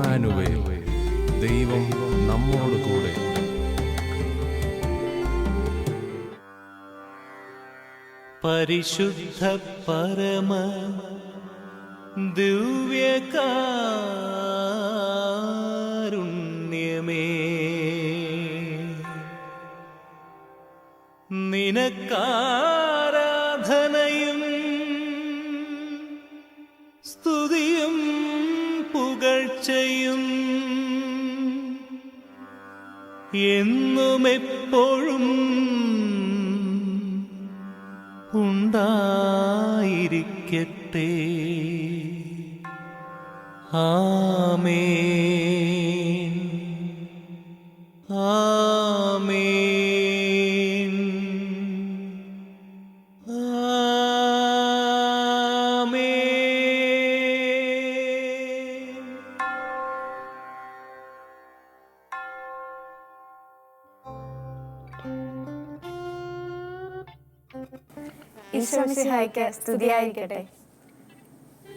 Emmanuel, ദൈവം നമ്മോട് കൂടെ. പരിശുദ്ധ പരമ ദിവ്യകാരുണ്യമേ, നിനക്കാരാധനയും സ്തുതിയും പുകഴ്ചയും എന്നും എപ്പോഴും ഉണ്ടായിരിക്കട്ടെ. ആമേൻ, ആമേൻ, ആമേൻ. ഈശോ മിശിഹായ്ക്ക് സ്തുതിയായിരിക്കട്ടെ.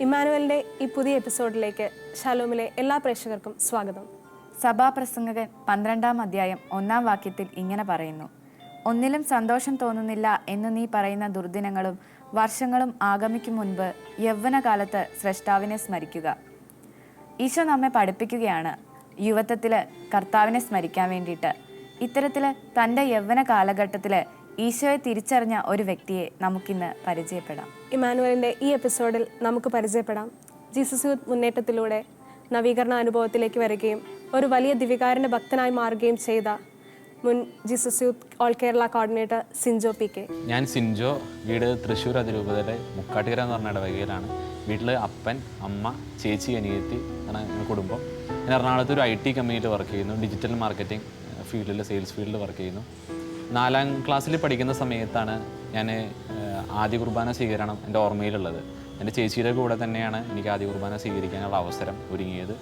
ഇമ്മാനുവലിൻ്റെ ഈ പുതിയ എപ്പിസോഡിലേക്ക് ഷാലോമിലെ എല്ലാ പ്രേക്ഷകർക്കും സ്വാഗതം. സഭാപ്രസംഗകൻ 12-ാം അധ്യായം 1-ാം വാക്യത്തിൽ ഇങ്ങനെ പറയുന്നു: ഒന്നിലും സന്തോഷം തോന്നുന്നില്ല എന്ന് നീ പറയുന്ന ദുർദിനങ്ങളും വർഷങ്ങളും ആഗമിക്കും മുൻപ് യൗവനകാലത്ത് സ്രഷ്ടാവിനെ സ്മരിക്കുക. ഈശോ നമ്മെ പഠിപ്പിക്കുകയാണ് യുവത്വത്തിൽ കർത്താവിനെ സ്മരിക്കാൻ വേണ്ടിയിട്ട്. ഇത്തരത്തിൽ തൻ്റെ യൗവന കാലഘട്ടത്തിൽ ഈശോയെ തിരിച്ചറിഞ്ഞ ഒരു വ്യക്തിയെ നമുക്കിന്ന് പരിചയപ്പെടാം. ഇമ്മാനുവലിൻ്റെ ഈ എപ്പിസോഡിൽ നമുക്ക് പരിചയപ്പെടാം ജീസസ് യൂത്ത് മുന്നേറ്റത്തിലൂടെ നവീകരണ അനുഭവത്തിലേക്ക് വരികയും ഒരു വലിയ ദിവികാരൻ്റെ ഭക്തനായി മാറുകയും ചെയ്ത മുൻ Jesus youth all Kerala coordinator Sinjo PK. ഞാൻ സിൻജോ, വീട് തൃശ്ശൂർ അതിരൂപതയിലെ മുക്കാട്ടുകര എന്ന് പറഞ്ഞ ഇടവകയിലാണ്. വീട്ടിൽ അപ്പൻ, അമ്മ, ചേച്ചി, അനിയത്തി ആണ് കുടുംബം. ഞാൻ എറണാകുളത്ത് ഒരു IT കമ്പനിയിൽ വർക്ക് ചെയ്യുന്നു. ഡിജിറ്റൽ മാർക്കറ്റിംഗ് ഫീൽഡിൽ, സെയിൽസ് ഫീൽഡിൽ വർക്ക് ചെയ്യുന്നു. 4-ാം ക്ലാസ്സിൽ പഠിക്കുന്ന സമയത്താണ് ഞാൻ ആദ്യ കുർബാന സ്വീകരണം എൻ്റെ ഓർമ്മയിലുള്ളത്. എൻ്റെ ചേച്ചിയുടെ കൂടെ തന്നെയാണ് എനിക്ക് ആദ്യ കുർബാന സ്വീകരിക്കാനുള്ള അവസരം ഒരുങ്ങിയത്.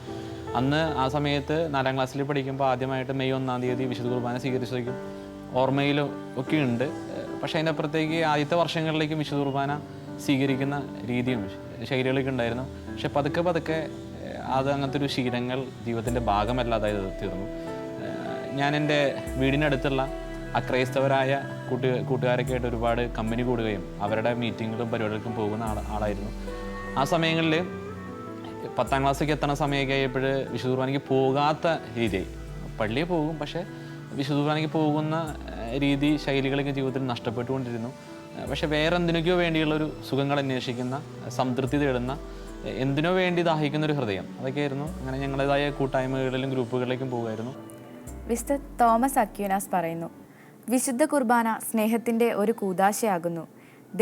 അന്ന് ആ സമയത്ത് 4-ാം ക്ലാസ്സിൽ പഠിക്കുമ്പോൾ ആദ്യമായിട്ട് മെയ് 1-ാം തീയതി വിശുദ്ധ കുർബാന സ്വീകരിച്ചേക്കും ഓർമ്മയിലും ഒക്കെ ഉണ്ട്. പക്ഷേ അതിൻ്റെ അപ്പുറത്തേക്ക് ആദ്യത്തെ വർഷങ്ങളിലേക്കും വിശുദ്ധ കുർബാന സ്വീകരിക്കുന്ന രീതിയും ശൈലികളൊക്കെ ഉണ്ടായിരുന്നു. പക്ഷെ പതുക്കെ പതുക്കെ അത് അങ്ങനത്തെ ഒരു ശീലങ്ങൾ ജീവിതത്തിൻ്റെ ഭാഗമല്ലാതായി തീർന്നു. ഞാൻ എൻ്റെ വീടിനടുത്തുള്ള അക്രൈസ്തവരായ കൂട്ടുകാരൊക്കെ ആയിട്ട് ഒരുപാട് കമ്പനി കൂടുകയും അവരുടെ മീറ്റിങ്ങുകളും പരിപാടികൾക്കും പോകുന്ന ആളായിരുന്നു. ആ സമയങ്ങളിൽ 10-ാം ക്ലാസ്സിലേക്ക് എത്തണ സമയമൊക്കെ ആയപ്പോൾ വിശുദ്ധ കുർബാനയ്ക്ക് പോകാത്ത രീതിയായി. പള്ളിയിൽ പോകും, പക്ഷേ വിശുദ്ധ കുർബാനയ്ക്ക് പോകുന്ന രീതി ശൈലികളൊക്കെ ജീവിതത്തിൽ നഷ്ടപ്പെട്ടുകൊണ്ടിരുന്നു. പക്ഷേ വേറെ എന്തിനൊക്കെയോ വേണ്ടിയുള്ളൊരു സുഖങ്ങൾ അന്വേഷിക്കുന്ന, സംതൃപ്തി തേടുന്ന, എന്തിനോ വേണ്ടി ദാഹിക്കുന്ന ഒരു ഹൃദയം, അതൊക്കെയായിരുന്നു. അങ്ങനെ ഞങ്ങളുടേതായ കൂട്ടായ്മകളിലും ഗ്രൂപ്പുകളിലേക്കും പോകുമായിരുന്നു. വിശുദ്ധ തോമസ് അക്വീനാസ് പറയുന്നു: വിശുദ്ധ കുർബാന സ്നേഹത്തിൻ്റെ ഒരു കൂദാശയാകുന്നു.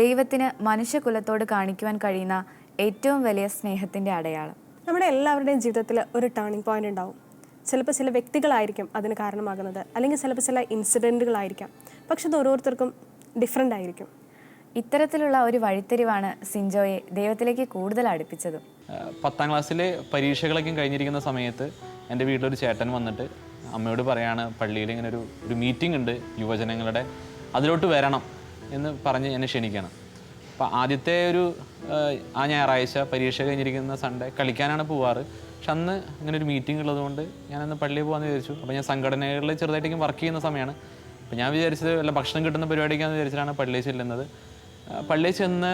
ദൈവത്തിന് മനുഷ്യകുലത്തോട് കാണിക്കുവാൻ കഴിയുന്ന ഏറ്റവും വലിയ സ്നേഹത്തിൻ്റെ അടയാളം. നമ്മുടെ എല്ലാവരുടെയും ജീവിതത്തിൽ ഒരു ടേണിംഗ് പോയിന്റ് ഉണ്ടാവും. ചിലപ്പോൾ ചില വ്യക്തികളായിരിക്കും അതിന് കാരണമാകുന്നത്, അല്ലെങ്കിൽ ചിലപ്പോൾ ചില ഇൻസിഡൻറ്റുകളായിരിക്കാം. പക്ഷെ അത് ഓരോരുത്തർക്കും ഡിഫറെൻ്റ് ആയിരിക്കും. ഇത്തരത്തിലുള്ള ഒരു വഴിത്തിരിവാണ് സിൻജോയെ ദൈവത്തിലേക്ക് കൂടുതൽ അടുപ്പിച്ചത്. 10-ാം ക്ലാസ്സിലെ പരീക്ഷകളൊക്കെ കഴിഞ്ഞിരിക്കുന്ന സമയത്ത് എൻ്റെ വീട്ടിലൊരു ചേട്ടൻ വന്നിട്ട് അമ്മയോട് പറയാണ്, പള്ളിയിൽ ഇങ്ങനെ ഒരു മീറ്റിംഗ് ഉണ്ട് യുവജനങ്ങളുടെ, അതിലോട്ട് വരണം എന്ന് പറഞ്ഞ് എന്നെ ക്ഷണിക്കണം. അപ്പോൾ ആദ്യത്തെ ആ ഞായറാഴ്ച പരീക്ഷ കഴിഞ്ഞിരിക്കുന്ന സൺഡേ കളിക്കാനാണ് പോവാറ്. പക്ഷെ അന്ന് ഇങ്ങനെ ഒരു മീറ്റിംഗ് ഉള്ളതുകൊണ്ട് ഞാനന്ന് പള്ളിയിൽ പോകാമെന്ന് വിചാരിച്ചു. അപ്പോൾ ഞാൻ സംഘടനകളിൽ ചെറുതായിട്ടേക്കും വർക്ക് ചെയ്യുന്ന സമയമാണ്. അപ്പോൾ ഞാൻ വിചാരിച്ചത് വല്ല ഭക്ഷണം കിട്ടുന്ന പരിപാടിക്കാന്ന് വിചാരിച്ചിട്ടാണ് പള്ളിയിൽ ചെല്ലുന്നത്. പള്ളിയിൽ ചെന്ന്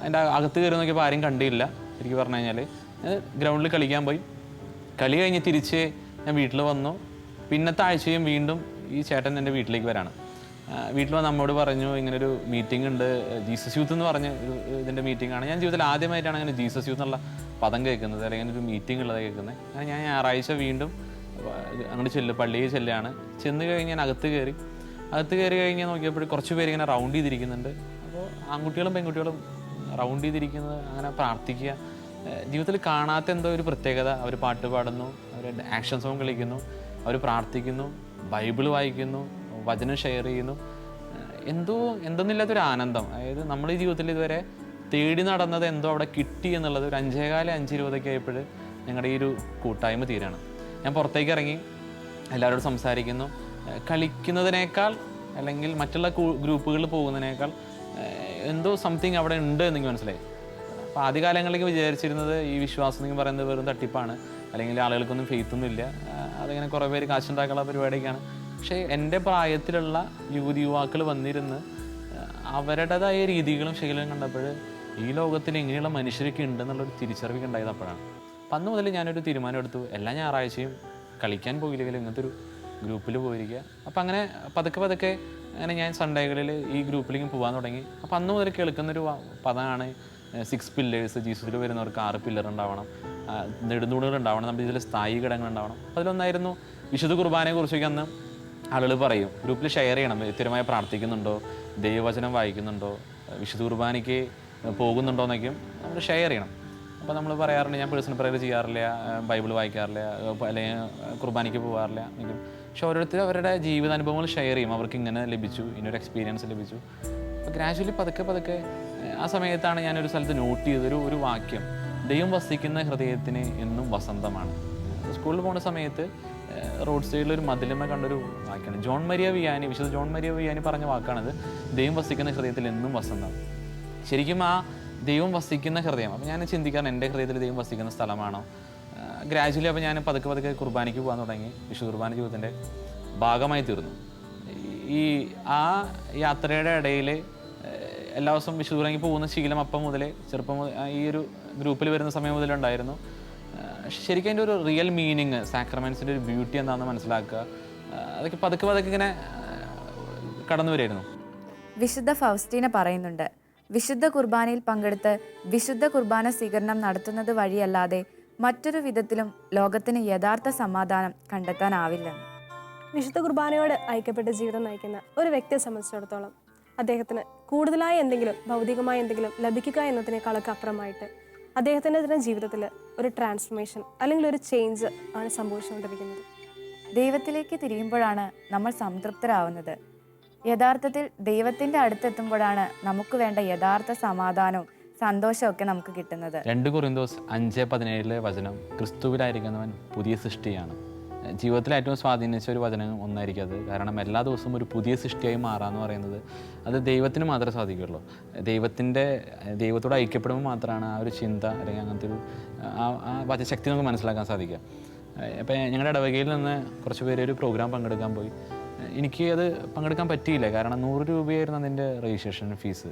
അതിൻ്റെ അകത്ത് കയറി നോക്കിയപ്പോൾ ആരും കണ്ടില്ല. എനിക്ക് പറഞ്ഞു കഴിഞ്ഞാൽ ഗ്രൗണ്ടിൽ കളിക്കാൻ പോയി. കളി കഴിഞ്ഞ് തിരിച്ച് ഞാൻ വീട്ടിൽ വന്നു. പിന്നത്തെ ആഴ്ചയും വീണ്ടും ഈ ചേട്ടൻ എൻ്റെ വീട്ടിലേക്ക് വരാണ്. വീട്ടിൽ വന്ന് നമ്മോട് പറഞ്ഞു, ഇങ്ങനൊരു മീറ്റിംഗ് ഉണ്ട്, ജീസസ് യൂത്ത് എന്ന് പറഞ്ഞ് ഇതിൻ്റെ മീറ്റിംഗാണ്. ഞാൻ ജീവിതത്തിൽ ആദ്യമായിട്ടാണ് അങ്ങനെ ജീസസ് യൂത്ത് എന്നുള്ള പദം കേൾക്കുന്നത്, അല്ലെങ്കിൽ ഒരു മീറ്റിംഗ് ഉള്ളത് കേൾക്കുന്നത്. അങ്ങനെ ഞാൻ ഞായറാഴ്ച വീണ്ടും അങ്ങോട്ട് പള്ളിയിൽ ചെല്ലുകയാണ്. ചെന്ന് കഴിഞ്ഞ് ഞാൻ അകത്ത് കയറി കഴിഞ്ഞ് നോക്കിയപ്പോൾ കുറച്ച് പേര് ഇങ്ങനെ റൗണ്ട് ചെയ്തിരിക്കുന്നുണ്ട്. അപ്പോൾ ആൺകുട്ടികളും പെൺകുട്ടികളും റൗണ്ട് ചെയ്തിരിക്കുന്നത്, അങ്ങനെ പ്രാർത്ഥിക്കുക. ജീവിതത്തിൽ കാണാത്ത എന്തോ ഒരു പ്രത്യേകത. അവർ പാട്ട് പാടുന്നു, അവർ ആക്ഷൻ സോങ് കളിക്കുന്നു, അവർ പ്രാർത്ഥിക്കുന്നു, ബൈബിൾ വായിക്കുന്നു, വചനം ഷെയർ ചെയ്യുന്നു. എന്തെന്നില്ലാത്തൊരു ആനന്ദം. അതായത് നമ്മൾ ഈ ജീവിതത്തിൽ ഇതുവരെ തേടി നടന്നത് എന്തോ അവിടെ കിട്ടി എന്നുള്ളത് ഒരു 5:15-5:20 ആയപ്പോൾ ഞങ്ങളുടെ ഈ ഒരു കൂട്ടായ്മ തീരാണ്. ഞാൻ പുറത്തേക്ക് ഇറങ്ങി എല്ലാവരോടും സംസാരിക്കുന്നു. കളിക്കുന്നതിനേക്കാൾ അല്ലെങ്കിൽ മറ്റുള്ള ഗ്രൂപ്പുകളിൽ പോകുന്നതിനേക്കാൾ എന്തോ സംതിങ് അവിടെ ഉണ്ട് എന്നെനിക്ക് മനസ്സിലായി. അപ്പോൾ ആദ്യകാലങ്ങളിലേക്ക് വിചാരിച്ചിരുന്നത് ഈ വിശ്വാസം എന്ന് പറയുന്നത് വെറും തട്ടിപ്പാണ്, അല്ലെങ്കിൽ ആളുകൾക്കൊന്നും ഫെയ്ത്തൊന്നും ഇല്ല, അതിങ്ങനെ കുറേ പേര് കാശുണ്ടാക്കാനുള്ള പരിപാടിയൊക്കെയാണ്. പക്ഷേ എൻ്റെ പ്രായത്തിലുള്ള യുവാക്കൾ വന്നിരുന്ന് അവരുടേതായ രീതികളും ശൈലികളും കണ്ടപ്പോൾ ഈ ലോകത്തിൽ ഇങ്ങനെയുള്ള മനുഷ്യരൊക്കെ ഉണ്ടെന്നുള്ളൊരു തിരിച്ചറിവ് ഉണ്ടായത് അപ്പോഴാണ്. അപ്പം അന്ന് മുതൽ ഞാനൊരു തീരുമാനം എടുത്തു, എല്ലാ ഞായറാഴ്ചയും കളിക്കാൻ പോയില്ലെങ്കിലും ഇങ്ങനത്തെ ഒരു ഗ്രൂപ്പിൽ പോയിരിക്കുക. അപ്പം അങ്ങനെ പതുക്കെ അങ്ങനെ ഞാൻ സൺഡേകളിൽ ഈ ഗ്രൂപ്പിലേക്ക് പോകാൻ തുടങ്ങി. അപ്പം അന്ന് മുതൽ കേൾക്കുന്നൊരു പദമാണ് 6 പില്ലേഴ്സ്. ജീസസിൽ വരുന്നവർക്ക് 6 പില്ലർ ഉണ്ടാവണം, നെടുന്തൂണുകൾ ഉണ്ടാവണം, നമ്മുടെ ഇതിൽ സ്ഥായി ഘടകങ്ങൾ ഉണ്ടാവണം. അതിലൊന്നായിരുന്നു വിശുദ്ധ കുർബാനയെ കുറിച്ചൊക്കെ അന്ന് ആളുകൾ പറയും, ഗ്രൂപ്പിൽ ഷെയർ ചെയ്യണം, വ്യക്തിപരമായി പ്രാർത്ഥിക്കുന്നുണ്ടോ, ദൈവവചനം വായിക്കുന്നുണ്ടോ, വിശുദ്ധ കുർബാനയ്ക്ക് പോകുന്നുണ്ടോ എന്നൊക്കെയും നമ്മൾ ഷെയർ ചെയ്യണം. അപ്പോൾ നമ്മൾ പറയാറുണ്ട്, ഞാൻ പേഴ്സണൽ പ്രയർ ചെയ്യാറില്ല, ബൈബിൾ വായിക്കാറില്ല, അല്ലെങ്കിൽ കുർബാനയ്ക്ക് പോകാറില്ല എങ്കിലും. പക്ഷെ ഓരോരുത്തരും അവരുടെ ജീവിതാനുഭവങ്ങൾ ഷെയർ ചെയ്യും, അവർക്ക് ഇങ്ങനെ ലഭിച്ചു, ഇങ്ങനൊരു എക്സ്പീരിയൻസ് ലഭിച്ചു. അപ്പോൾ ഗ്രാജുവലി പതുക്കെ ആ സമയത്താണ് ഞാനൊരു സ്ഥലത്ത് നോട്ട് ചെയ്തൊരു ഒരു വാക്യം, ദൈവം വസിക്കുന്ന ഹൃദയത്തിന് എന്നും വസന്തമാണ്. സ്കൂളിൽ പോകുന്ന സമയത്ത് റോഡ് സൈഡിൽ ഒരു മതിലുമ കണ്ടൊരു വാക്യമാണ്. ജോൺ മരിയ വിയാനി, വിശുദ്ധ ജോൺ മരിയ വിയാനി പറഞ്ഞ വാക്കാണിത്, ദൈവം വസിക്കുന്ന ഹൃദയത്തിൽ എന്നും വസന്തം. ശരിക്കും ആ ദൈവം വസിക്കുന്ന ഹൃദയം, അപ്പോൾ ഞാൻ ചിന്തിക്കാറുണ്ട് എൻ്റെ ഹൃദയത്തിൽ ദൈവം വസിക്കുന്ന സ്ഥലമാണോ. ഗ്രാജുവലി അപ്പോൾ ഞാൻ പതുക്കെ കുർബാനയ്ക്ക് പോകാൻ തുടങ്ങി. വിശുദ്ധ കുർബാന ജീവിതത്തിൻ്റെ ഭാഗമായി തീർന്നു. ഈ ആ യാത്രയുടെ ഇടയിൽ എല്ലാ ദിവസവും വിശുദ്ധ കുർബാനയ്ക്ക് പോകുന്ന ശീലം അപ്പം മുതൽ ചെറുപ്പം ഈ ഒരു ഗ്രൂപ്പിൽ വരുന്ന സമയം മുതലുണ്ടായിരുന്നു. ശരിക്കും അതിൻ്റെ ഒരു റിയൽ മീനിങ്, സാക്രമെൻറ്റ്സിൻ്റെ ഒരു ബ്യൂട്ടി എന്താണെന്ന് മനസ്സിലാക്കുക, അതൊക്കെ പതുക്കെ ഇങ്ങനെ കടന്നു വരുമായിരുന്നു. വിശുദ്ധ ഫൗസ്റ്റീന പറയുന്നുണ്ട്, വിശുദ്ധ കുർബാനയിൽ പങ്കെടുത്ത് വിശുദ്ധ കുർബാന സ്വീകരണം നടത്തുന്നത് വഴിയല്ലാതെ മറ്റൊരു വിധത്തിലും ലോകത്തിന് യഥാർത്ഥ സമാധാനം കണ്ടെത്താനാവില്ലെന്ന്. വിശുദ്ധ കുർബാനയോട് ഐക്യപ്പെട്ട ജീവിതം നയിക്കുന്ന ഒരു വ്യക്തിയെ സംബന്ധിച്ചിടത്തോളം അദ്ദേഹത്തിന് കൂടുതലായി എന്തെങ്കിലും ഭൗതികമായ എന്തെങ്കിലും ലഭിക്കുക എന്നതിനേക്കാളൊക്കെ അപ്പുറമായിട്ട് അദ്ദേഹത്തിൻ്റെ തന്നെ ജീവിതത്തിൽ ഒരു ട്രാൻസ്ഫോർമേഷൻ അല്ലെങ്കിൽ ഒരു ചേഞ്ച് ആണ് സംഭവിച്ചുകൊണ്ടിരിക്കുന്നത്. ദൈവത്തിലേക്ക് തിരിയുമ്പോഴാണ് നമ്മൾ സംതൃപ്തരാവുന്നത്. യഥാർത്ഥത്തിൽ ദൈവത്തിൻ്റെ അടുത്തെത്തുമ്പോഴാണ് നമുക്ക് വേണ്ട യഥാർത്ഥ സമാധാനവും സന്തോഷമൊക്കെ നമുക്ക് കിട്ടുന്നത്. 2 കൊറിന്തോസ് 5:17 വചനം, ക്രിസ്തുവിലായിരിക്കുന്നവൻ പുതിയ സൃഷ്ടിയാണ്. ജീവിതത്തിൽ ഏറ്റവും സ്വാധീനിച്ച ഒരു വചനം ഒന്നായിരിക്കും അത്. കാരണം എല്ലാ ദിവസവും ഒരു പുതിയ സൃഷ്ടിയായി മാറാമെന്ന് പറയുന്നത് അത് ദൈവത്തിന് മാത്രമേ സാധിക്കുകയുള്ളൂ. ദൈവത്തോട് ഐക്യപ്പെടുമ്പോൾ മാത്രമാണ് ആ ഒരു ചിന്ത അല്ലെങ്കിൽ അങ്ങനത്തെ ഒരു ആ വചശക്തി നമുക്ക് മനസ്സിലാക്കാൻ സാധിക്കുക. അപ്പോൾ ഞങ്ങളുടെ ഇടവകയിൽ നിന്ന് കുറച്ച് പേര് ഒരു പ്രോഗ്രാം പങ്കെടുക്കാൻ പോയി. എനിക്ക് അത് പങ്കെടുക്കാൻ പറ്റിയില്ല, കാരണം 100 രൂപയായിരുന്നു അതിൻ്റെ രജിസ്ട്രേഷൻ ഫീസ്.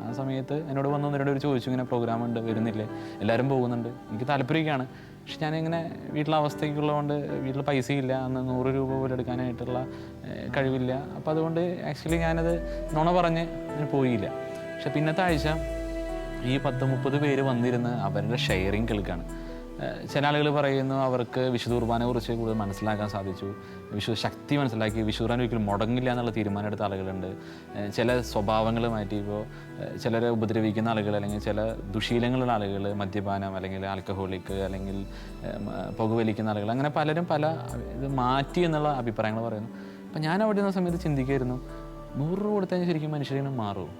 ആ സമയത്ത് എന്നോട് വന്ന് ഒന്നിനോട് ചോദിച്ചു, ഇങ്ങനെ പ്രോഗ്രാം ഉണ്ട്, വരുന്നില്ലേ, എല്ലാവരും പോകുന്നുണ്ട്, എനിക്ക് താല്പര്യമൊക്കെയാണ്, പക്ഷെ ഞാനിങ്ങനെ വീട്ടിലെ അവസ്ഥയ്ക്കുള്ളതുകൊണ്ട് വീട്ടിൽ പൈസയില്ല, അന്ന് 100 രൂപ പോലും എടുക്കാനായിട്ടുള്ള കഴിവില്ല. അപ്പോൾ അതുകൊണ്ട് ആക്ച്വലി ഞാനത് നുണ പറഞ്ഞ് പോയില്ല. പക്ഷെ പിന്നത്തെ ആഴ്ച ഈ 10-30 പേര് വന്നിരുന്ന് അവരുടെ ഷെയറിങ് കേൾക്കുകയാണ്. ചില ആളുകൾ പറയുന്നു അവർക്ക് വിശുദ്ധ കുർബാനയെ കുറിച്ച് കൂടുതൽ മനസ്സിലാക്കാൻ സാധിച്ചു, വിശുദ്ധ ശക്തി മനസ്സിലാക്കി, വിശുദ്ധ കുർബാന ഒരിക്കലും മുടങ്ങില്ല എന്നുള്ള തീരുമാനം എടുത്ത ആളുകളുണ്ട്. ചില സ്വഭാവങ്ങൾ മാറ്റി, ഇപ്പോൾ ചിലരെ ഉപദ്രവിക്കുന്ന ആളുകൾ അല്ലെങ്കിൽ ചില ദുശീലങ്ങളുള്ള ആളുകൾ, മദ്യപാനം അല്ലെങ്കിൽ ആൽക്കഹോളിക് അല്ലെങ്കിൽ പുകവലിക്കുന്ന ആളുകൾ, അങ്ങനെ പലരും പല ഇത് മാറ്റി എന്നുള്ള അഭിപ്രായങ്ങൾ പറയുന്നു. അപ്പം ഞാൻ അവിടെ ഇരുന്ന സമയത്ത് ചിന്തിക്കുമായിരുന്നു, 100 രൂപ കൊടുത്താൽ ശരിക്കും മനുഷ്യരിങ്ങനെ മാറും?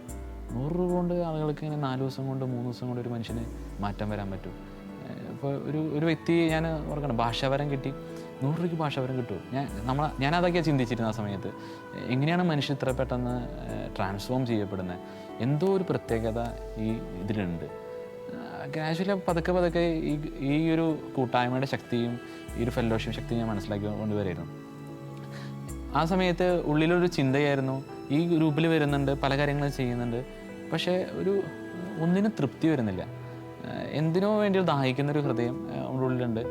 100 രൂപ കൊണ്ട് ആളുകൾക്ക് ഇങ്ങനെ 4 ദിവസം കൊണ്ട് 3 ദിവസം കൊണ്ട് ഒരു മനുഷ്യന് മാറ്റം വരാൻ പറ്റും? ഇപ്പോൾ ഒരു വ്യക്തി ഞാൻ ഓർക്കണം, ഭാഷാപരം കിട്ടി, 100 രൂപയ്ക്ക് ഭാഷാപരം കിട്ടുമോ? ഞാനതൊക്കെയാണ് ചിന്തിച്ചിരുന്ന ആ സമയത്ത്. എങ്ങനെയാണ് മനുഷ്യൻ ഇത്ര പെട്ടെന്ന് ട്രാൻസ്ഫോം ചെയ്യപ്പെടുന്നത്? എന്തോ ഒരു പ്രത്യേകത ഈ ഇതിലുണ്ട്. ഗ്രാജുവലി പതുക്കെ ഈ ഒരു കൂട്ടായ്മയുടെ ശക്തിയും ഈ ഒരു ഫെലോഷിപ്പ് ശക്തിയും ഞാൻ മനസ്സിലാക്കി കൊണ്ടുവരായിരുന്നു. ആ സമയത്ത് ഉള്ളിലൊരു ചിന്തയായിരുന്നു, ഈ ഗ്രൂപ്പിൽ വരുന്നുണ്ട്, പല കാര്യങ്ങളും ചെയ്യുന്നുണ്ട്, പക്ഷേ ഒന്നിനും തൃപ്തി വരുന്നില്ല. എന്തിനോ വേണ്ടി ദാഹിക്കുന്നൊരു ഹൃദയം നമ്മുടെ ഉള്ളിലുണ്ട്.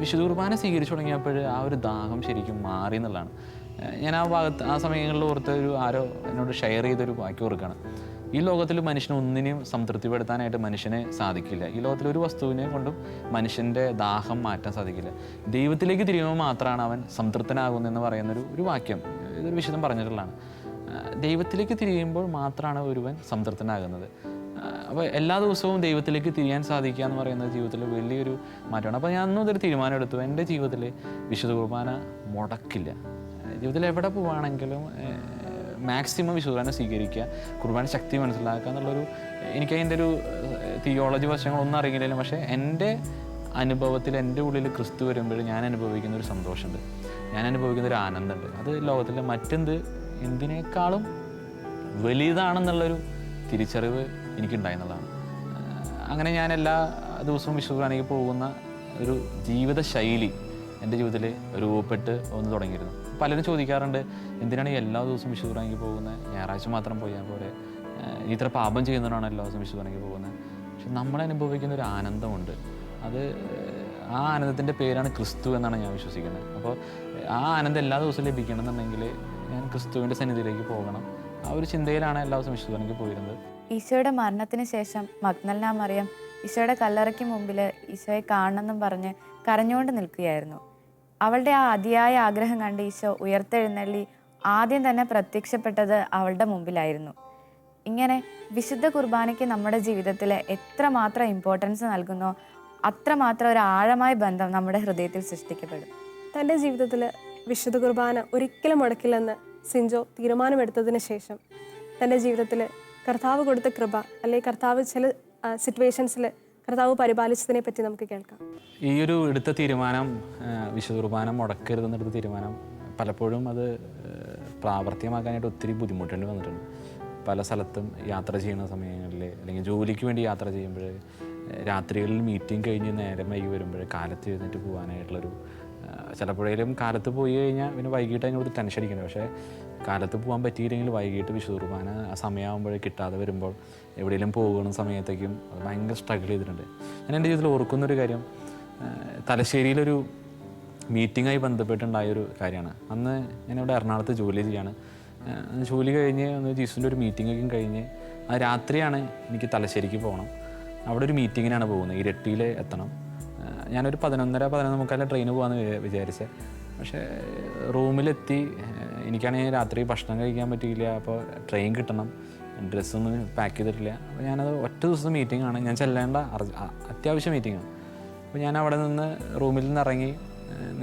വിശുദ്ധ കുർബാന സ്വീകരിച്ചു തുടങ്ങിയപ്പോൾ ആ ഒരു ദാഹം ശരിക്കും മാറി എന്നുള്ളതാണ്. ഞാൻ ആ സമയങ്ങളിൽ ഓർത്ത് ആരോ എന്നോട് ഷെയർ ചെയ്തൊരു വാക്യം ഓർക്കുകയാണ്. ഈ ലോകത്തിൽ മനുഷ്യന് ഒന്നിനെയും സംതൃപ്തിപ്പെടുത്താനായിട്ട് മനുഷ്യനെ സാധിക്കില്ല. ഈ ലോകത്തിൽ ഒരു വസ്തുവിനെ കൊണ്ടും മനുഷ്യൻ്റെ ദാഹം മാറ്റാൻ സാധിക്കില്ല. ദൈവത്തിലേക്ക് തിരിയുമ്പോൾ മാത്രമാണ് അവൻ സംതൃപ്തനാകുന്നതെന്ന് പറയുന്നൊരു വാക്യം ഇതൊരു വിശുദ്ധം പറഞ്ഞിട്ടുള്ളതാണ്. ദൈവത്തിലേക്ക് തിരിയുമ്പോൾ മാത്രമാണ് ഒരുവൻ സംതൃപ്തനാകുന്നത്. അപ്പോൾ എല്ലാ ദിവസവും ദൈവത്തിലേക്ക് തിരിയാൻ സാധിക്കുക എന്ന് പറയുന്നത് ജീവിതത്തിൽ വലിയൊരു മാറ്റമാണ്. അപ്പോൾ ഞാൻ അന്നും ഇതൊരു തീരുമാനം എടുത്തു, എൻ്റെ ജീവിതത്തിൽ വിശുദ്ധ കുർബാന മുടക്കില്ല. ജീവിതത്തിൽ എവിടെ പോവുകയാണെങ്കിലും മാക്സിമം വിശുദ്ധ കുർബാന സ്വീകരിക്കുക, കുർബാന ശക്തി മനസ്സിലാക്കുക എന്നുള്ളൊരു, എനിക്കതിൻ്റെ ഒരു തിയോളജി വശങ്ങളൊന്നും അറിയില്ലെങ്കിലും പക്ഷേ എൻ്റെ അനുഭവത്തിൽ എൻ്റെ ഉള്ളിൽ ക്രിസ്തു വരുമ്പോൾ ഞാൻ അനുഭവിക്കുന്ന ഒരു സന്തോഷമുണ്ട്, ഞാൻ അനുഭവിക്കുന്ന ഒരു ആനന്ദമുണ്ട്. അത് ലോകത്തിലെ എന്തിനേക്കാളും വലുതാണെന്നുള്ളൊരു തിരിച്ചറിവ് എനിക്കുണ്ടായെന്നുള്ളതാണ്. അങ്ങനെ ഞാൻ എല്ലാ ദിവസവും വിശുദ്ധ കുർബാനയ്ക്ക് പോകുന്ന ഒരു ജീവിത ശൈലി എൻ്റെ ജീവിതത്തിൽ രൂപപ്പെട്ട് ഒന്ന് തുടങ്ങിയിരുന്നു. പലരും ചോദിക്കാറുണ്ട്, എന്തിനാണ് ഈ എല്ലാ ദിവസവും വിശുദ്ധ കുർബാനയ്ക്ക് പോകുന്നത്, ഞായറാഴ്ച മാത്രം പോയാൽ പോലെ, നീ ഇത്ര പാപം ചെയ്യുന്നവരാണ് എല്ലാ ദിവസവും വിശുദ്ധ കുർബാനയ്ക്ക് പോകുന്നത്. പക്ഷെ നമ്മൾ അനുഭവിക്കുന്ന ഒരു ആനന്ദമുണ്ട്, അത് ആ ആനന്ദത്തിൻ്റെ പേരാണ് ക്രിസ്തു എന്നാണ് ഞാൻ വിശ്വസിക്കുന്നത്. അപ്പോൾ ആ ആനന്ദം എല്ലാ ദിവസവും ലഭിക്കണമെന്നുണ്ടെങ്കിൽ ഞാൻ ക്രിസ്തുവിൻ്റെ സന്നിധിയിലേക്ക് പോകണം. ആ ഒരു ചിന്തയിലാണ് എല്ലാ ദിവസവും വിശുദ്ധ കുർബാനയ്ക്ക് പോയിരുന്നത്. ഈശോയുടെ മരണത്തിന് ശേഷം മഗ്ദലന മറിയം ഈശോയുടെ കല്ലറയ്ക്ക് മുമ്പിൽ ഈശോയെ കാണണമെന്നും പറഞ്ഞ് കരഞ്ഞുകൊണ്ട് നിൽക്കുകയായിരുന്നു. അവളുടെ ആ അതിയായ ആഗ്രഹം കണ്ട് ഈശോ ഉയർത്തെഴുന്നള്ളി ആദ്യം തന്നെ പ്രത്യക്ഷപ്പെട്ടത് അവളുടെ മുമ്പിലായിരുന്നു. ഇങ്ങനെ വിശുദ്ധ കുർബാനയ്ക്ക് നമ്മുടെ ജീവിതത്തിൽ എത്രമാത്രം ഇമ്പോർട്ടൻസ് നൽകുന്നോ അത്രമാത്രം ഒരു ആഴമായ ബന്ധം നമ്മുടെ ഹൃദയത്തിൽ സൃഷ്ടിക്കപ്പെടും. തൻ്റെ ജീവിതത്തിൽ വിശുദ്ധ കുർബാന ഒരിക്കലും മുടക്കില്ലെന്ന് സിൻജോ തീരുമാനമെടുത്തതിന് ശേഷം തൻ്റെ ജീവിതത്തിൽ കർത്താവ് കൊടുത്ത കൃപ അല്ലെങ്കിൽ കർത്താവ് ചില സിറ്റുവേഷൻസിൽ കർത്താവ് പരിപാലിച്ചതിനെ പറ്റി നമുക്ക് കേൾക്കാം. ഈ ഒരു എടുത്ത തീരുമാനം, വിശുദ്ധ കുർബാന മുടക്കരുതെന്നെടുത്ത തീരുമാനം, പലപ്പോഴും അത് പ്രാവർത്തികമാക്കാനായിട്ട് ഒത്തിരി ബുദ്ധിമുട്ടേണ്ടി വന്നിട്ടുണ്ട്. പല സ്ഥലത്തും യാത്ര ചെയ്യുന്ന സമയങ്ങളിൽ അല്ലെങ്കിൽ ജോലിക്ക് വേണ്ടി യാത്ര ചെയ്യുമ്പോൾ, രാത്രികളിൽ മീറ്റിംഗ് കഴിഞ്ഞ് നേരം വൈകി വരുമ്പോൾ കാലത്ത് എഴുന്നേറ്റ് പോകാനായിട്ടുള്ളൊരു, ചിലപ്പോഴേലും കാലത്ത് പോയി കഴിഞ്ഞാൽ പിന്നെ വൈകിട്ട് അതിനോട് ടെൻഷൻ അടിക്കുന്നത്. പക്ഷേ കാലത്ത് പോകാൻ പറ്റിയില്ലെങ്കിൽ വൈകിട്ട് വിശുദ്ധ കുർബാന സമയമാകുമ്പോൾ കിട്ടാതെ വരുമ്പോൾ എവിടെയെങ്കിലും പോകുന്ന സമയത്തേക്കും അത് ഭയങ്കര സ്ട്രഗിൾ ചെയ്തിട്ടുണ്ട്. ഞാൻ എൻ്റെ ജീവിതത്തിൽ ഓർക്കുന്നൊരു കാര്യം, തലശ്ശേരിയിലൊരു മീറ്റിങ്ങായി ബന്ധപ്പെട്ടുണ്ടായൊരു കാര്യമാണ്. അന്ന് ഞാനിവിടെ എറണാകുളത്ത് ജോലി ചെയ്യാണ്. ജോലി കഴിഞ്ഞ് ഒന്ന് ജീസസിൻ്റെ ഒരു മീറ്റിങ്ങൊക്കെ കഴിഞ്ഞ് ആ രാത്രിയാണ് എനിക്ക് തലശ്ശേരിക്ക് പോകണം. അവിടെ ഒരു മീറ്റിങ്ങിനാണ് പോകുന്നത്, ഇരട്ടിയിൽ എത്തണം. ഞാനൊരു 11:30-11:45 ട്രെയിന് പോകാമെന്ന് വിചാരിച്ചത്. പക്ഷേ റൂമിലെത്തി, എനിക്കാണെങ്കിൽ രാത്രി ഭക്ഷണം കഴിക്കാൻ പറ്റിയില്ല. അപ്പോൾ ട്രെയിൻ കിട്ടണം, ഡ്രസ്സൊന്നും പാക്ക് ചെയ്തിട്ടില്ല. അപ്പോൾ ഞാനത് ഒറ്റ ദിവസം മീറ്റിങ്ങാണ്, ഞാൻ ചെല്ലേണ്ട അത്യാവശ്യ മീറ്റിങ്ങാണ്. അപ്പോൾ ഞാൻ അവിടെ നിന്ന് റൂമിൽ നിന്ന് ഇറങ്ങി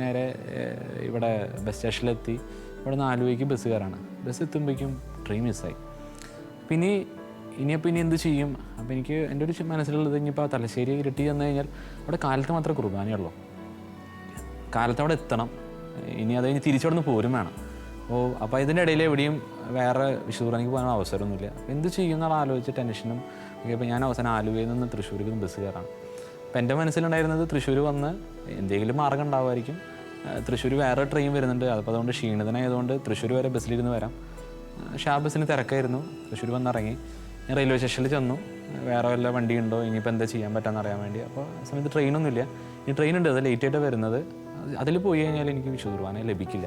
നേരെ ഇവിടെ ബസ് സ്റ്റേഷനിലെത്തി. ഇവിടെ നിന്ന് ആലുവയ്ക്ക് ബസ് കയറാണ്. ബസ് എത്തുമ്പോഴേക്കും ട്രെയിൻ മിസ്സായി. ഇനിയിപ്പോൾ എന്ത് ചെയ്യും? അപ്പോൾ എനിക്ക് എൻ്റെ ഒരു മനസ്സിലുള്ളത്, ഇനിയിപ്പോൾ തലശ്ശേരി ഇരട്ടി ചെന്ന് കഴിഞ്ഞാൽ അവിടെ കാലത്ത് മാത്രമേ കുർബാനയുള്ളൂ, കാലത്ത് അവിടെ എത്തണം, ഇനി അത് കഴിഞ്ഞ് തിരിച്ചവിടെ നിന്ന് പോരും വേണം. അപ്പോൾ ഇതിൻ്റെ ഇടയിൽ എവിടെയും വേറെ വിശുദ്ധ കുർബാനയ്ക്ക് പോകാനുള്ള അവസരമൊന്നുമില്ല. അപ്പോൾ എന്ത് ചെയ്യുമെന്നാണ് ആലോചിച്ച് ടെൻഷനും ഒക്കെ. അപ്പോൾ ഞാൻ അവസാനം ആലുവയിൽ നിന്ന് തൃശ്ശൂർക്ക് ബസ് കയറാണ്. അപ്പോൾ എൻ്റെ മനസ്സിലുണ്ടായിരുന്നത് തൃശ്ശൂർ വന്ന് എന്തെങ്കിലും മാർഗ്ഗം ഉണ്ടാവുമായിരിക്കും, തൃശ്ശൂർ വേറെ ട്രെയിൻ വരുന്നുണ്ട്, അപ്പോൾ അതുകൊണ്ട് ക്ഷീണിതനായതുകൊണ്ട് തൃശ്ശൂർ വരെ ബസ്സിലിരുന്ന് വരാം. പക്ഷേ ആ ബസ്സിന് തിരക്കായിരുന്നു. തൃശ്ശൂർ വന്നിറങ്ങി ഞാൻ റെയിൽവേ സ്റ്റേഷനിൽ ചെന്നു, വേറെ വല്ല വണ്ടി ഉണ്ടോ, ഇനിയിപ്പോൾ എന്താ ചെയ്യാൻ പറ്റാമെന്ന് അറിയാൻ വേണ്ടി. അപ്പോൾ ആ സമയത്ത് ട്രെയിനൊന്നുമില്ല. ഈ ട്രെയിനുണ്ട്, അത് ലേറ്റായിട്ട് വരുന്നത്, അതിൽ പോയി കഴിഞ്ഞാൽ എനിക്ക് വിശുദ്ധ കുർബാന ലഭിക്കില്ല.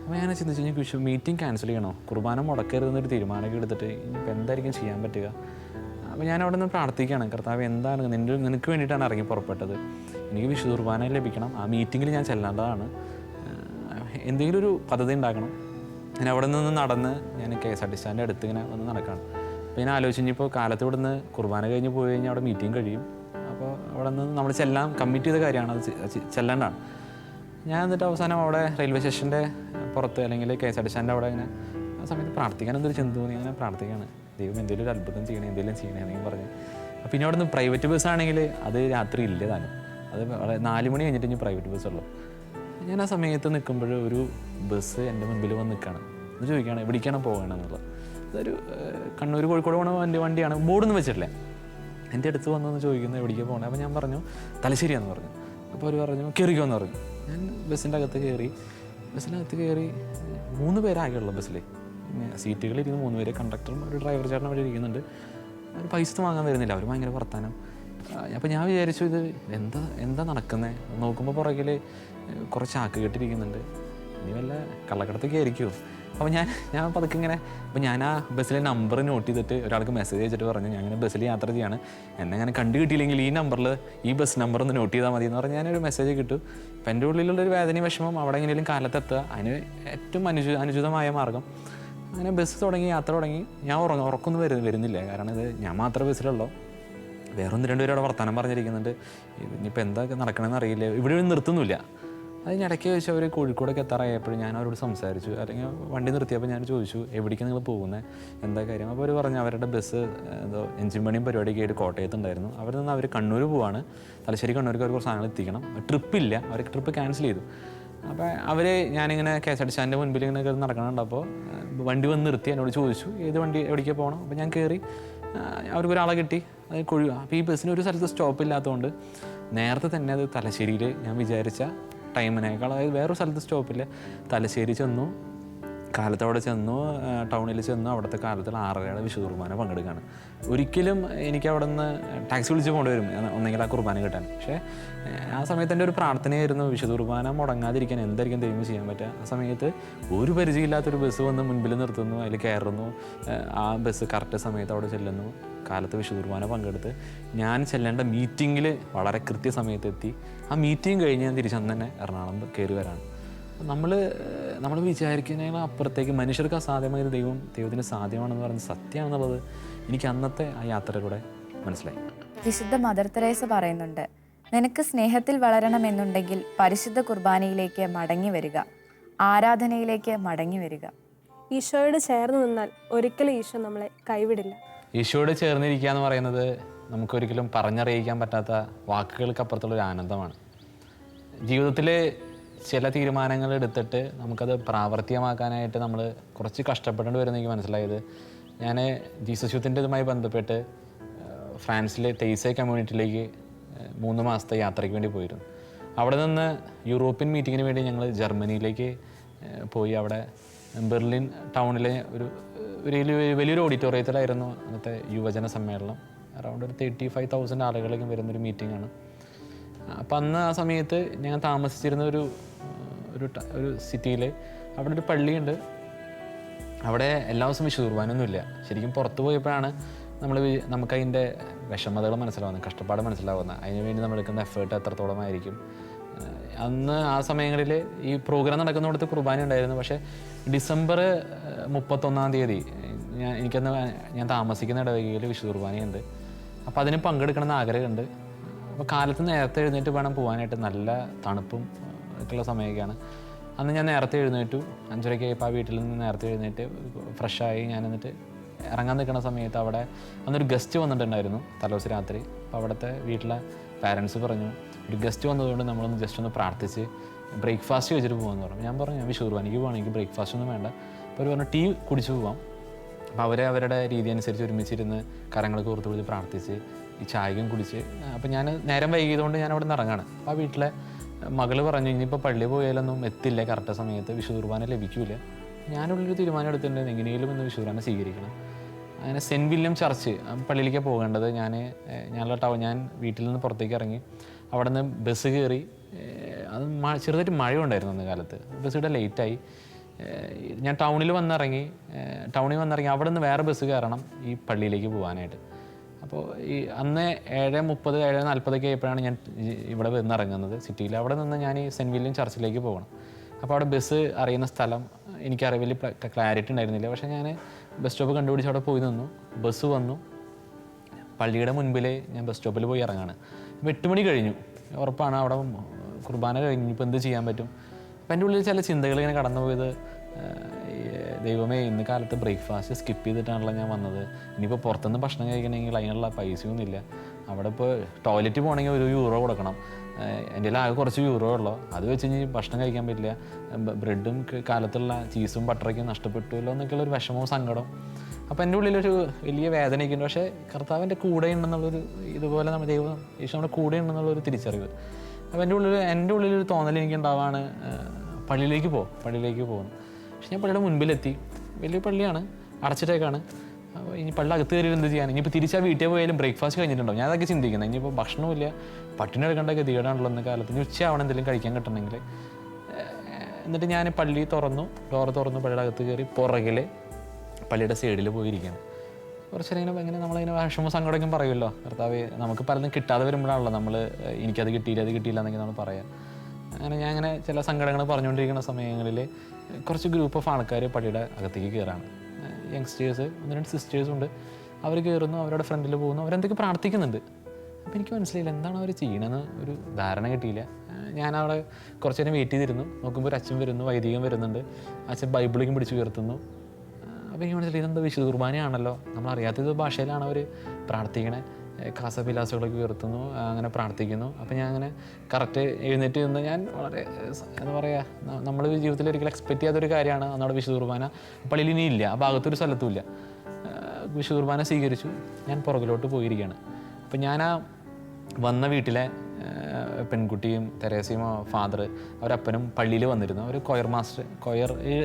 അപ്പോൾ ഞാൻ ചിന്തിച്ചു, എനിക്ക് മീറ്റിംഗ് ക്യാൻസൽ ചെയ്യണോ, കുർബാന മുടക്കരുതെന്നൊരു തീരുമാനമൊക്കെ എടുത്തിട്ട് ഇനിയിപ്പോൾ എന്തായിരിക്കും ചെയ്യാൻ പറ്റുക. അപ്പോൾ ഞാൻ അവിടെ നിന്ന് പ്രാർത്ഥിക്കുകയാണ്, കർത്താവ് എന്താണ് നിനക്ക് വേണ്ടിയിട്ടാണ് ഇറങ്ങി പുറപ്പെട്ടത്, എനിക്ക് വിശുദ്ധ കുർബാന ലഭിക്കണം, ആ മീറ്റിങ്ങിൽ ഞാൻ ചെല്ലേണ്ടതാണ്, എന്തെങ്കിലും ഒരു പദ്ധതി ഉണ്ടാക്കണം. ഞാൻ അവിടെ നിന്ന് നടന്ന് ഞാൻ KSRTC സ്റ്റാൻഡിൻ്റെ അടുത്ത് ഇങ്ങനെ വന്ന് നടക്കുകയാണ്. അപ്പോൾ ഞാൻ ആലോചിച്ച്, ഇനിയിപ്പോൾ കാലത്ത് ഇവിടെ നിന്ന് കുർബാന കഴിഞ്ഞ് പോയി കഴിഞ്ഞാൽ അവിടെ മീറ്റിംഗ് കഴിയും, അപ്പോൾ അവിടെ നിന്ന് നമ്മൾ ചെല്ലാൻ കമ്മിറ്റ് ചെയ്ത കാര്യമാണ്, അത് ചെല്ലേണ്ടതാണ്. ഞാൻ എന്നിട്ട് അവസാനം അവിടെ റെയിൽവേ സ്റ്റേഷൻ്റെ പുറത്ത് അല്ലെങ്കിൽ KSRTC സ്റ്റാൻഡ് അവിടെ ഇങ്ങനെ ആ സമയത്ത് പ്രാർത്ഥിക്കാൻ എന്തൊരു ചിന്ത തോന്നി. അങ്ങനെ പ്രാർത്ഥിക്കുകയാണ്, ദൈവം എന്തെങ്കിലും ഒരു അത്ഭുതം ചെയ്യണേ, എന്തെങ്കിലും ചെയ്യണേ എന്നെങ്കിൽ പറഞ്ഞ്. പിന്നെ അവിടെ നിന്ന് പ്രൈവറ്റ് ബസ്സാണെങ്കിൽ അത് രാത്രി ഇല്ല താനും, അത് 4 മണി കഴിഞ്ഞിട്ട് ഇനി പ്രൈവറ്റ് ബസ്സുള്ളൂ. ഞാൻ ആ സമയത്ത് നിൽക്കുമ്പോൾ ഒരു ബസ് എൻ്റെ മുൻപിൽ വന്ന് നിൽക്കുകയാണ്. അത് ചോദിക്കുകയാണ് എവിടേക്കാണ് പോകണമെന്നുള്ളത്. അതൊരു കണ്ണൂർ കോഴിക്കോട് പോകുന്ന വണ്ടിയാണ്, ബോർഡൊന്നും വെച്ചിട്ടില്ല. എൻ്റെ അടുത്ത് വന്നൊന്ന് ചോദിക്കുന്നത് എവിടേക്കാണ് പോകണേ. അപ്പോൾ ഞാൻ പറഞ്ഞു തലശ്ശേരിയാണെന്ന് പറഞ്ഞു. അപ്പോൾ അവർ പറഞ്ഞു കയറിക്കോന്ന് പറഞ്ഞു. ഞാൻ ബസ്സിൻ്റെ അകത്ത് കയറി. 3 പേരാകെയുള്ളൂ ബസ്സിൽ. സീറ്റുകളിൽ 3 പേര്, കണ്ടക്ടറും ഒരു ഡ്രൈവർ ചേട്ടനും അവിടെ ഇരിക്കുന്നുണ്ട്. അവർ പൈസ വാങ്ങാൻ വരുന്നില്ല, അവർ ഭയങ്കര വർത്താനം. അപ്പോൾ ഞാൻ വിചാരിച്ചു ഇത് എന്താ നടക്കുന്നത്. നോക്കുമ്പോൾ പുറകിൽ കുറച്ച് ചാക്ക് കെട്ടിരിക്കുന്നുണ്ട്, ഇനി വല്ല കള്ളക്കടത്തൊക്കെ ആയിരിക്കുമോ. അപ്പോൾ ഞാൻ പതുക്കെ ഇങ്ങനെ, അപ്പോൾ ഞാൻ ആ ബസ്സിലെ നമ്പർ നോട്ട് ചെയ്തിട്ട് ഒരാൾക്ക് മെസ്സേജ് അയച്ചിട്ട് പറഞ്ഞു, ഞാൻ അങ്ങനെ ബസ്സിൽ യാത്ര ചെയ്യാണ്, എന്നെ അങ്ങനെ കണ്ടു കിട്ടിയില്ലെങ്കിൽ ഈ നമ്പറിൽ ഈ ബസ് നമ്പർ ഒന്ന് നോട്ട് ചെയ്താൽ മതി എന്ന് പറഞ്ഞ് ഞാനൊരു മെസ്സേജ് കിട്ടു. അപ്പം എൻ്റെ ഉള്ളിലുള്ളൊരു വേദനയും വിഷമം അവിടെ എങ്ങനെയും കാലത്തെത്തുക, അതിന് ഏറ്റവും അനുചിതമായ മാർഗ്ഗം. അങ്ങനെ ബസ് തുടങ്ങി, യാത്ര തുടങ്ങി. ഞാൻ ഉറക്കൊന്നും വരുന്നില്ല, കാരണം ഇത് ഞാൻ മാത്രമേ ബസ്സിലുള്ളൂ, വേറെ 1-2 പേര് അവിടെ വർത്തമാനം പറഞ്ഞിരിക്കുന്നുണ്ട്. ഇനിയിപ്പോൾ എന്താ നടക്കണമെന്ന് അറിയില്ല, ഇവിടെ നിർത്തുന്നില്ല. അതിനിടയ്ക്ക് ചോദിച്ചു, അവർ കോഴിക്കോടൊക്കെ എത്താറായപ്പോൾ ഞാൻ അവരോട് സംസാരിച്ചു, അല്ലെങ്കിൽ വണ്ടി നിർത്തിയപ്പോൾ ഞാൻ ചോദിച്ചു എവിടേക്കാണ് നിങ്ങൾ പോകുന്നത്, എന്താ കാര്യം. അപ്പോൾ അവർ പറഞ്ഞു അവരുടെ ബസ് എന്തോ എഞ്ചിൻ പണിയും പരിപാടിയൊക്കെ ആയിട്ട് കോട്ടയത്തുണ്ടായിരുന്നു, അവിടെ നിന്ന് അവർ കണ്ണൂർ പോവാണ്, തലശ്ശേരി കണ്ണൂർക്ക് അവർ കുറച്ച് സാധനങ്ങൾ എത്തിക്കണം, ട്രിപ്പില്ല, അവർ ട്രിപ്പ് ക്യാൻസൽ ചെയ്തു. അപ്പോൾ അവർ ഞാനിങ്ങനെ KSRTC സ്റ്റാൻഡിൻ്റെ മുൻപിൽ ഇങ്ങനെ നടക്കണുണ്ടപ്പോൾ വണ്ടി വന്ന് നിർത്തി എന്നോട് ചോദിച്ചു ഏത് വണ്ടി എവിടേക്കാണ് പോകണം. അപ്പോൾ ഞാൻ കയറി, അവർക്കൊരാളെ കിട്ടി, അത് അപ്പോൾ ഈ ബസ്സിന് ഒരു സ്ഥലത്ത് സ്റ്റോപ്പ് ഇല്ലാത്തതുകൊണ്ട് നേരത്തെ തന്നെ അത് തലശ്ശേരിയിൽ ഞാൻ വിചാരിച്ച ടൈമിനേക്കാൾ, അതായത് വേറൊരു സ്ഥലത്ത് സ്റ്റോപ്പില്ല, തലശ്ശേരി ചെന്നു, കാലത്ത് അവിടെ ചെന്നു, ടൗണിൽ ചെന്നു. അവിടുത്തെ കാലത്തിൽ 6:30 വിശുദ്ധ കുർബാന പങ്കെടുക്കുകയാണ്. ഒരിക്കലും എനിക്ക് അവിടെ നിന്ന് ടാക്സി വിളിച്ച് കൊണ്ടുവരും ഒന്നെങ്കിൽ ആ കുർബാന കിട്ടാൻ. പക്ഷേ ആ സമയത്ത് എൻ്റെ ഒരു പ്രാർത്ഥനയായിരുന്നു വിശുദ്ധ കുർബാന മുടങ്ങാതിരിക്കാൻ എന്തായിരിക്കും ദൈവം ചെയ്യാൻ പറ്റുക. ആ സമയത്ത് ഒരു പരിചയമില്ലാത്തൊരു ബസ് വന്ന് മുൻപിൽ നിർത്തുന്നു, അതിൽ കയറുന്നു, ആ ബസ് കറക്റ്റ് സമയത്ത് അവിടെ ചെല്ലുന്നു. കാലത്ത് വിശുദ്ധ കുർബാന പങ്കെടുത്ത് ഞാൻ ചെല്ലേണ്ട മീറ്റിങ്ങിൽ വളരെ കൃത്യസമയത്ത് എത്തി. ആ മീറ്റിംഗ് കഴിഞ്ഞ് ഞാൻ തിരിച്ചന്ന് തന്നെ എറണാകുളം കയറി വരാണ്. നമ്മൾ വിചാരിക്കുന്നതിന് അപ്പുറത്തേക്ക് മനുഷ്യർക്ക് അസാധ്യമായ ദൈവത്തിന് സാധ്യമാണെന്ന് പറയുന്നത് സത്യമാണെന്നുള്ളത് എനിക്ക് അന്നത്തെ ആ യാത്രയിലൂടെ മനസ്സിലായി. വിശുദ്ധ മദർ തെരേസ പറയുന്നുണ്ട്, നിനക്ക് സ്നേഹത്തിൽ വളരണമെന്നുണ്ടെങ്കിൽ പരിശുദ്ധ കുർബാനയിലേക്ക് മടങ്ങി വരിക, ആരാധനയിലേക്ക് മടങ്ങി വരിക. ഈശോയോട് ചേർന്ന് നിന്നാൽ ഒരിക്കലും ഈശോ നമ്മളെ കൈവിടില്ല. ഈശോയോട് ചേർന്നിരിക്കുക എന്ന് പറയുന്നത് നമുക്കൊരിക്കലും പറഞ്ഞറിയിക്കാൻ പറ്റാത്ത വാക്കുകൾക്കപ്പുറത്തുള്ളൊരു ആനന്ദമാണ്. ജീവിതത്തിൽ ചില തീരുമാനങ്ങൾ എടുത്തിട്ട് നമുക്കത് പ്രാവർത്തികമാക്കാനായിട്ട് നമ്മൾ കുറച്ച് കഷ്ടപ്പെടേണ്ടി വരുമെന്ന് എനിക്ക് മനസ്സിലായത്. ഞാൻ ജീസസ് യൂത്തിൻ്റെ ഇതുമായി ബന്ധപ്പെട്ട് ഫ്രാൻസിലെ തെയ്സേ കമ്മ്യൂണിറ്റിയിലേക്ക് 3 മാസത്തെ യാത്രയ്ക്ക് വേണ്ടി പോയിരുന്നു. അവിടെ നിന്ന് യൂറോപ്യൻ മീറ്റിങ്ങിന് വേണ്ടി ഞങ്ങൾ ജർമ്മനിയിലേക്ക് പോയി. അവിടെ ബെർലിൻ ടൗണിലെ ഒരു വലിയൊരു ഓഡിറ്റോറിയത്തിലായിരുന്നു അന്നത്തെ യുവജന സമ്മേളനം. അറൗണ്ട് ഒരു 35,000 ആളുകളേക്കും വരുന്നൊരു മീറ്റിംഗാണ്. അപ്പം അന്ന് ആ സമയത്ത് ഞാൻ താമസിച്ചിരുന്ന ഒരു സിറ്റിയിൽ അവിടെ ഒരു പള്ളിയുണ്ട്. അവിടെ എല്ലാ ദിവസവും വിശുദ്ധ കുർബാനയൊന്നുമില്ല. ശരിക്കും പുറത്ത് പോയപ്പോഴാണ് നമുക്കതിൻ്റെ വിഷമതകൾ മനസ്സിലാവുന്നത്, കഷ്ടപ്പാട് മനസ്സിലാവുന്നത്. അതിന് വേണ്ടി നമ്മൾ എടുക്കുന്ന എഫേർട്ട് എത്രത്തോളമായിരിക്കും. അന്ന് ആ സമയങ്ങളിൽ ഈ പ്രോഗ്രാം നടക്കുന്നിടത്ത് കുർബാന ഉണ്ടായിരുന്നു. പക്ഷേ ഡിസംബർ 31-ാം തീയതി ഞാൻ താമസിക്കുന്ന ഇടവകയിൽ വിശുദ്ധ കുർബാനയുണ്ട്. അപ്പോൾ അതിന് പങ്കെടുക്കണമെന്ന് ആഗ്രഹമുണ്ട്. അപ്പോൾ കാലത്ത് നേരത്തെ എഴുന്നേറ്റ് വേണം പോകാനായിട്ട്. നല്ല തണുപ്പും ഒക്കെയുള്ള സമയമൊക്കെയാണ്. അന്ന് ഞാൻ നേരത്തെ എഴുന്നേറ്റു. 5:30 ആയപ്പോൾ ആ വീട്ടിൽ നിന്ന് നേരത്തെ എഴുന്നേറ്റ് ഫ്രഷായി ഞാൻ എന്നിട്ട് ഇറങ്ങാൻ നിൽക്കുന്ന സമയത്ത് അവിടെ അന്നൊരു ഗസ്റ്റ് വന്നിട്ടുണ്ടായിരുന്നു തലേദിവസം രാത്രി. അപ്പോൾ അവിടുത്തെ വീട്ടിലെ പാരൻസ് പറഞ്ഞു, ഒരു ഗസ്റ്റ് വന്നതുകൊണ്ട് നമ്മളൊന്ന് ജസ്റ്റ് ഒന്ന് പ്രാർത്ഥിച്ച് ബ്രേക്ക്ഫാസ്റ്റ് കഴിച്ചിട്ട് പോകാമെന്ന് പറഞ്ഞു. ഞാൻ പറഞ്ഞു, ഞാൻ വിശുദ്ധ കുർബാനയ്ക്ക് പോകണം, എനിക്ക് ബ്രേക്ക്ഫാസ്റ്റ് ഒന്നും വേണ്ട. അപ്പോൾ അവർ പറഞ്ഞു ടീ കുടിച്ച് പോവാം. അപ്പോൾ അവരുടെ രീതി അനുസരിച്ച് ഒരുമിച്ചിരുന്ന് കരങ്ങൾ കോർത്ത് പിടിച്ച് പ്രാർത്ഥിച്ച് ഈ ചായയും കുടിച്ച്. അപ്പോൾ ഞാൻ നേരം വൈകിയതുകൊണ്ട് ഞാൻ അവിടെ നിന്ന് ഇറങ്ങാണ്. അപ്പോൾ ആ വീട്ടിലെ മകള് പറഞ്ഞു, ഇനിയിപ്പോൾ പള്ളിയിൽ പോയാലൊന്നും എത്തില്ല, കറക്റ്റ് സമയത്ത് വിശുദ്ധ കുർബാന ലഭിക്കില്ല. ഞാനുള്ളൊരു തീരുമാനം എടുത്തിട്ടുണ്ട്, എങ്ങനെയും ഒന്ന് വിശുദ്ധ കുർബാന സ്വീകരിക്കണം. അങ്ങനെ സെൻറ്റ് വില്യം ചർച്ച് പള്ളിയിലേക്ക് പോകേണ്ടത്. ഞാൻ വീട്ടിൽ നിന്ന് പുറത്തേക്ക് ഇറങ്ങി. അവിടെ നിന്ന് ബസ് കയറി. അത് ചെറുതായിട്ട് മഴ ഉണ്ടായിരുന്നു അന്ന് കാലത്ത്. ബസ്സിടെ ലേറ്റായി. ഞാൻ ടൗണിൽ വന്നിറങ്ങി. അവിടെ നിന്ന് വേറെ ബസ് കയറണം ഈ പള്ളിയിലേക്ക് പോകാനായിട്ട്. അപ്പോൾ ഈ അന്ന് 7:30 7:40 ആയപ്പോഴാണ് ഞാൻ ഇവിടെ വന്നിറങ്ങുന്നത് സിറ്റിയിൽ. അവിടെ നിന്ന് ഞാൻ ഈ സെൻറ്റ് വില്യം ചർച്ചിലേക്ക് പോകണം. അപ്പോൾ അവിടെ ബസ് അറിയുന്ന സ്ഥലം വലിയ ക്ലാരിറ്റി ഉണ്ടായിരുന്നില്ല. പക്ഷേ ഞാൻ ബസ് സ്റ്റോപ്പ് കണ്ടുപിടിച്ച് അവിടെ പോയി നിന്നു. ബസ് വന്നു. പള്ളിയുടെ മുൻപിൽ ഞാൻ ബസ് സ്റ്റോപ്പിൽ പോയി ഇറങ്ങാണ്. അപ്പോൾ 8 മണി കഴിഞ്ഞു. ഉറപ്പാണ് അവിടെ കുർബാന കഴിഞ്ഞു, ഇപ്പോൾ എന്ത് ചെയ്യാൻ പറ്റും. അപ്പം എൻ്റെ ഉള്ളിൽ ചില ചിന്തകൾ ഇങ്ങനെ കടന്നു പോയത്, ദൈവമേ, ഇന്ന് കാലത്ത് ബ്രേക്ക്ഫാസ്റ്റ് സ്കിപ്പ് ചെയ്തിട്ടാണല്ലോ ഞാൻ വന്നത്. ഇനിയിപ്പോൾ പുറത്തുനിന്ന് ഭക്ഷണം കഴിക്കണമെങ്കിൽ അതിനുള്ള പൈസയൊന്നുമില്ല. അവിടെ ഇപ്പോൾ ടോയ്ലറ്റ് പോകണമെങ്കിൽ €1 കൊടുക്കണം. എൻ്റെ കയ്യിൽ ആകെ കുറച്ച് €1 ഉള്ളൂ. അത് വെച്ച് ഇനി ഭക്ഷണം കഴിക്കാൻ പറ്റില്ല. ബ്രെഡും കാലത്തുള്ള ചീസും ബട്ടറൊക്കെ നഷ്ടപ്പെട്ടുമല്ലോ എന്നൊക്കെയുള്ള ഒരു വിഷമവും സങ്കടം. അപ്പോൾ എൻ്റെ ഉള്ളിലൊരു വലിയ വേദനയൊക്കെ ഉണ്ട്. പക്ഷേ കർത്താവിൻ്റെ കൂടെ ഉണ്ടെന്നുള്ളൊരു, ഇതുപോലെ നമ്മുടെ ദൈവം ഈശോ നമ്മുടെ കൂടെ ഉണ്ടെന്നുള്ളൊരു തിരിച്ചറിവ്. അപ്പോൾ എൻ്റെ ഉള്ളിലൊരു തോന്നൽ എനിക്കുണ്ടാവാണ്, പള്ളിയിലേക്ക് പോകുന്നു. പക്ഷെ ഞാൻ പള്ളിയുടെ മുൻപിലെത്തി. വലിയ പള്ളിയാണ്, അടച്ചിട്ടേക്കാണ്. അപ്പോൾ ഇനി പള്ളി അകത്ത് കയറി എന്ത് ചെയ്യാൻ? ഇനിയിപ്പോൾ തിരിച്ചാ വീട്ടിൽ പോയാലും ബ്രേക്ക്ഫാസ്റ്റ് കഴിഞ്ഞിട്ടുണ്ടാവും. ഞാൻ അതൊക്കെ ചിന്തിക്കുന്നത്. ഇനിയിപ്പോൾ ഭക്ഷണമില്ല, പട്ടിണി എടുക്കേണ്ട ഗതികേടാണല്ലോ ഇന്ന് കാലത്ത്. ഇനി ഉച്ചയാവണം എന്തെങ്കിലും കഴിക്കാൻ കിട്ടണമെങ്കിൽ. എന്നിട്ട് ഞാൻ പള്ളി ഡോറ് തുറന്നു പള്ളിയുടെ അകത്ത് കയറി പുറകിൽ പള്ളിയുടെ സൈഡിൽ പോയിരിക്കുകയാണ്. കുറച്ചേരം നമ്മളിങ്ങനെ വിഷമ സങ്കടമൊക്കെ പറയുമല്ലോ. കർത്താവ് നമുക്ക് പലതും കിട്ടാതെ വരുമ്പോഴാണല്ലോ നമ്മൾ എനിക്കത് കിട്ടിയില്ല എന്നൊക്കെ നമ്മൾ പറയാം. അങ്ങനെ ചില സങ്കടങ്ങൾ പറഞ്ഞുകൊണ്ടിരിക്കുന്ന സമയങ്ങളിൽ കുറച്ച് ഗ്രൂപ്പ് ഓഫ് ആൾക്കാർ പള്ളിയുടെ അകത്തേക്ക് കയറാണ്. യങ്സ്റ്റേഴ്സ്, 1-2 സിസ്റ്റേഴ്സും ഉണ്ട്. അവർ കയറുന്നു, അവരുടെ ഫ്രണ്ടിൽ പോകുന്നു, അവരെന്തൊക്കെ പ്രാർത്ഥിക്കുന്നുണ്ട്. അപ്പോൾ എനിക്ക് മനസ്സിലായില്ല എന്താണ് അവർ ചെയ്യണമെന്ന് ഒരു ധാരണ കിട്ടിയില്ല. ഞാൻ അവിടെ കുറച്ച് നേരം വെയിറ്റ് ചെയ്തിരുന്നു. നോക്കുമ്പോൾ ഒരു അച്ഛൻ വരുന്നു, വൈദികൻ വരുന്നുണ്ട്. അച്ഛൻ ബൈബിളിലേക്ക് പിടിച്ച് ഉയർത്തുന്നു. അപ്പോൾ എനിക്ക് മനസ്സിലായി ഇതെന്താ വിശുദ്ധ കുർബാനയാണല്ലോ, നമ്മളറിയാത്ത ഭാഷയിലാണ് അവർ പ്രാർത്ഥിക്കണേ. കാസപിലാസുകളൊക്കെ ഉയർത്തുന്നു, അങ്ങനെ പ്രാർത്ഥിക്കുന്നു. അപ്പോൾ ഞാൻ അങ്ങനെ കറക്റ്റ് എഴുന്നേറ്റ് നിന്ന് ഞാൻ വളരെ എന്താ പറയുക, നമ്മൾ ജീവിതത്തിൽ ഒരിക്കലും എക്സ്പെക്റ്റ് ചെയ്യാത്തൊരു കാര്യമാണ്. നമ്മുടെ വിശുദ്ധ കുർബാന പള്ളിയിൽ ഇനിയില്ല, ആ ഭാഗത്തൊരു സ്ഥലത്തുമില്ല. വിശുദ്ധ കുർബാന സ്വീകരിച്ചു. ഞാൻ പുറകിലോട്ട് പോയിരിക്കുകയാണ്. അപ്പം ഞാൻ ആ വന്ന വീട്ടിലെ പെൺകുട്ടിയും തെരേസയും ഫാദർ അവരപ്പനും പള്ളിയിൽ വന്നിരുന്നു. അവർ കൊയർ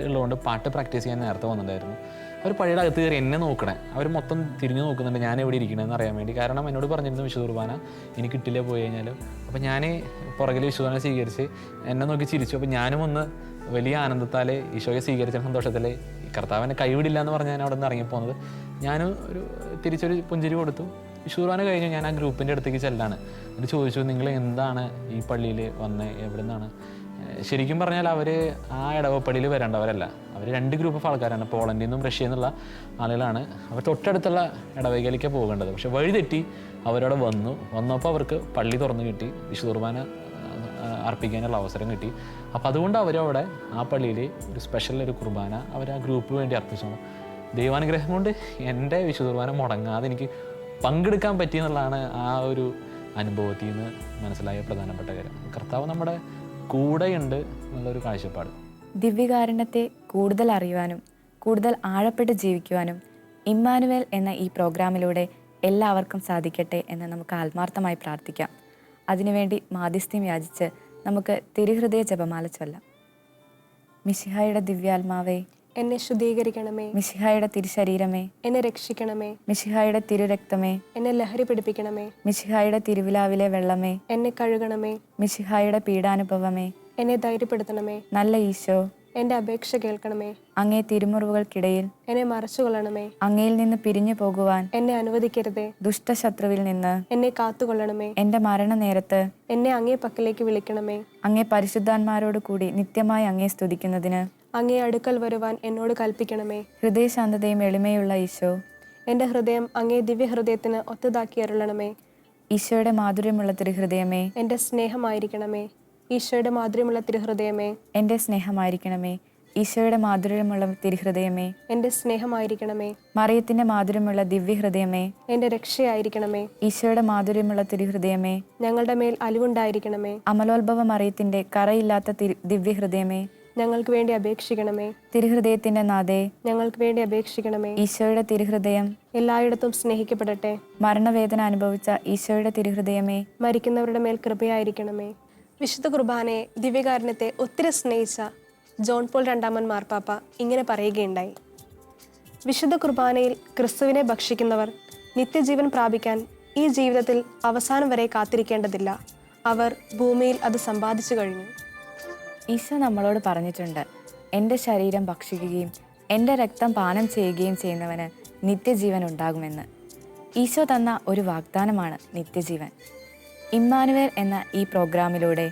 ഉള്ളതുകൊണ്ട് പാട്ട് പ്രാക്ടീസ് ചെയ്യാൻ നേരത്തെ വന്നിട്ടുണ്ടായിരുന്നു. അവർ പള്ളിയുടെ അകത്ത് കയറി എന്നെ നോക്കണേ. അവർ മൊത്തം തിരിഞ്ഞു നോക്കുന്നുണ്ട് ഞാൻ എവിടെ ഇരിക്കണമെന്ന് അറിയാൻ വേണ്ടി. കാരണം എന്നോട് പറഞ്ഞിരുന്നു വിശുദ്ധ കുർബാന എനിക്ക് കിട്ടില്ല പോയി കഴിഞ്ഞാൽ. അപ്പോൾ ഞാൻ പുറകിൽ വിശുദ്ധ കുർബാന സ്വീകരിച്ച് എന്നെ നോക്കി ചിരിച്ചു. അപ്പോൾ ഞാനും ഒന്ന് വലിയ ആനന്ദത്താൽ ഈശോയെ സ്വീകരിച്ച സന്തോഷത്തിൽ കർത്താവിനെ കൈവിടില്ല എന്ന് പറഞ്ഞ് ഞാൻ അവിടെ നിന്ന് ഇറങ്ങിപ്പോകുന്നത്. ഞാനും തിരിച്ചൊരു പുഞ്ചിരി കൊടുത്തു. വിശുദ്ധ കുർബാന കഴിഞ്ഞു ഞാൻ ആ ഗ്രൂപ്പിൻ്റെ അടുത്തേക്ക് ചെല്ലാണ്. എന്നിട്ട് ചോദിച്ചു, നിങ്ങൾ എന്താണ് ഈ പള്ളിയിൽ വന്ന് എവിടെ നിന്നാണ്? ശരിക്കും പറഞ്ഞാൽ അവർ ആ ഇടവപ്പള്ളിയിൽ വരേണ്ടവരല്ല. അവർ 2 ഗ്രൂപ്പ് ഓഫ് ആൾക്കാരാണ്. പോളണ്ടിൽ നിന്നും റഷ്യയിൽ നിന്നുള്ള ആളുകളാണ്. അവർ തൊട്ടടുത്തുള്ള ഇടവകയിലേക്ക് പോകേണ്ടത്. പക്ഷെ വഴി തെറ്റി അവരവിടെ വന്നപ്പോൾ അവർക്ക് പള്ളി തുറന്ന് കിട്ടി, വിശുദ്ധ കുർബാന അർപ്പിക്കാനുള്ള അവസരം കിട്ടി. അപ്പോൾ അതുകൊണ്ട് അവരവിടെ ആ പള്ളിയിൽ ഒരു സ്പെഷ്യൽ ഒരു കുർബാന അവർ ആ ഗ്രൂപ്പിന് വേണ്ടി അർപ്പിച്ചു. ദൈവാനുഗ്രഹം കൊണ്ട് എൻ്റെ വിശുദ്ധ കുർബാന മുടങ്ങാതെ എനിക്ക് പങ്കെടുക്കാൻ പറ്റിയെന്നുള്ളതാണ് ആ ഒരു അനുഭവത്തിൽ നിന്ന് മനസ്സിലായ പ്രധാനപ്പെട്ട കാര്യം. കർത്താവ് നമ്മുടെ കൂടെയുണ്ട് എന്നുള്ളൊരു കാഴ്ചപ്പാട്. ദിവ്യകാരുണ്യത്തെ കൂടുതൽ അറിയുവാനും കൂടുതൽ ആഴപ്പെട്ട് ജീവിക്കുവാനും ഇമ്മാനുവേൽ എന്ന ഈ പ്രോഗ്രാമിലൂടെ എല്ലാവർക്കും സാധിക്കട്ടെ എന്ന് നമുക്ക് ആത്മാർത്ഥമായി പ്രാർത്ഥിക്കാം. അതിനുവേണ്ടി മാധ്യസ്ഥ്യം യാചിച്ച് നമുക്ക് തിരുഹൃദയ ജപമാല ചൊല്ലാം. മിശിഹായുടെ ദിവ്യാത്മാവേ, എന്നെ ശുദ്ധീകരിക്കണമേ. മിശിഹായുടെ തിരുശരീരമേ, എന്നെ രക്ഷിക്കണമേ. മിശിഹായുടെ തിരുരക്തമേ, എന്നെ ലഹരി പിടിപ്പിക്കണമേ. മിശിഹായുടെ തിരുവിലാവിലെ വെള്ളമേ, എന്നെ കഴുകണമേ. മിശിഹായുടെ പീഡാനുഭവമേ, എന്നെ ധൈര്യപ്പെടുത്തണമേ. നല്ല ഈശോ, എൻ്റെ അപേക്ഷ കേൾക്കണമേ. അങ്ങേ തിരുമുറിവുകൾക്കിടയിൽ എന്നെ മറച്ചുകൊള്ളണമേ. അങ്ങയിൽ നിന്ന് പിരിഞ്ഞു പോകുവാൻ എന്നെ അനുവദിക്കരുതേ. ദുഷ്ടശത്രുവിൽ നിന്ന് എന്നെ കാത്തുകൊള്ളണമേ. എൻ്റെ മരണനേരത്ത് എന്നെ അങ്ങേ പക്കലേക്ക് വിളിക്കണമേ. അങ്ങേ പരിശുദ്ധാന്മാരോട് കൂടി നിത്യമായി അങ്ങേ സ്തുതിക്കുന്നതിന് അങ്ങേ അടുക്കൽ വരുവാൻ എന്നോട് കൽപ്പിക്കണമേ. ഹൃദയശാന്തതയും എളിമയുള്ള ഈശോ, എൻ്റെ ഹൃദയം അങ്ങേ ദിവ്യഹൃദയത്തിന് ഒത്തതാക്കി അരുളണമേ. ഈശോയുടെ മാധുര്യമുള്ള തിരുഹൃദയമേ, എൻ്റെ സ്നേഹമായിരിക്കണമേ. ഈശോയുടെ മാധുര്യമുള്ള തിരുഹൃദയമേ, എൻ്റെ സ്നേഹമായിരിക്കണമേ. ഈശോയുടെ മാധുര്യമുള്ള തിരുഹൃദയമേ, എൻ്റെ സ്നേഹമായിരിക്കണമേ. മറിയത്തിന്റെ മാധുര്യമുള്ള ദിവ്യഹൃദയമേ, എൻ്റെ രക്ഷയായിരിക്കണമേ. ഈശോയുടെ മാധുര്യമുള്ള തിരുഹൃദയമേ, ഞങ്ങളുടെ മേൽ അലിവുണ്ടായിരിക്കണമേ. അമലോത്ഭവ മറിയത്തിന്റെ കറയില്ലാത്ത ദിവ്യഹൃദയമേ, ഞങ്ങൾക്ക് വേണ്ടി അപേക്ഷിക്കണമേ. തിരുഹൃദയത്തിന്റെ നാഥേ, ഞങ്ങൾക്ക് വേണ്ടി അപേക്ഷിക്കണമേ. ഈശോയുടെ തിരുഹൃദയം എല്ലായിടത്തും സ്നേഹിക്കപ്പെടട്ടെ. മരണവേദന അനുഭവിച്ച ഈശോയുടെ തിരുഹൃദയമേ, മരിക്കുന്നവരുടെ മേൽ കൃപയായിരിക്കണമേ. വിശുദ്ധ കുർബാനയെ, ദിവ്യകാരുണ്യത്തെ ഒത്തിരി സ്നേഹിച്ച ജോൺ പോൾ രണ്ടാമൻ മാർപ്പാപ്പ ഇങ്ങനെ പറയുകയുണ്ടായി: വിശുദ്ധ കുർബാനയിൽ ക്രിസ്തുവിനെ ഭക്ഷിക്കുന്നവർ നിത്യജീവൻ പ്രാപിക്കാൻ ഈ ജീവിതത്തിൽ അവസാനം വരെ കാത്തിരിക്കേണ്ടതില്ല. അവർ ഭൂമിയിൽ അത് സമ്പാദിച്ചു കഴിഞ്ഞു. ഈശോ നമ്മളോട് പറഞ്ഞിട്ടുണ്ട്, എൻ്റെ ശരീരം ഭക്ഷിക്കുകയും എൻ്റെ രക്തം പാനം ചെയ്യുകയും ചെയ്യുന്നവന് നിത്യജീവൻ ഉണ്ടാകുമെന്ന്. ഈശോ തന്ന ഒരു വാഗ്ദാനമാണ് നിത്യജീവൻ. ഇമ്മാനുവേൽ എന്ന ഈ പ്രോഗ്രാമിലൂടെ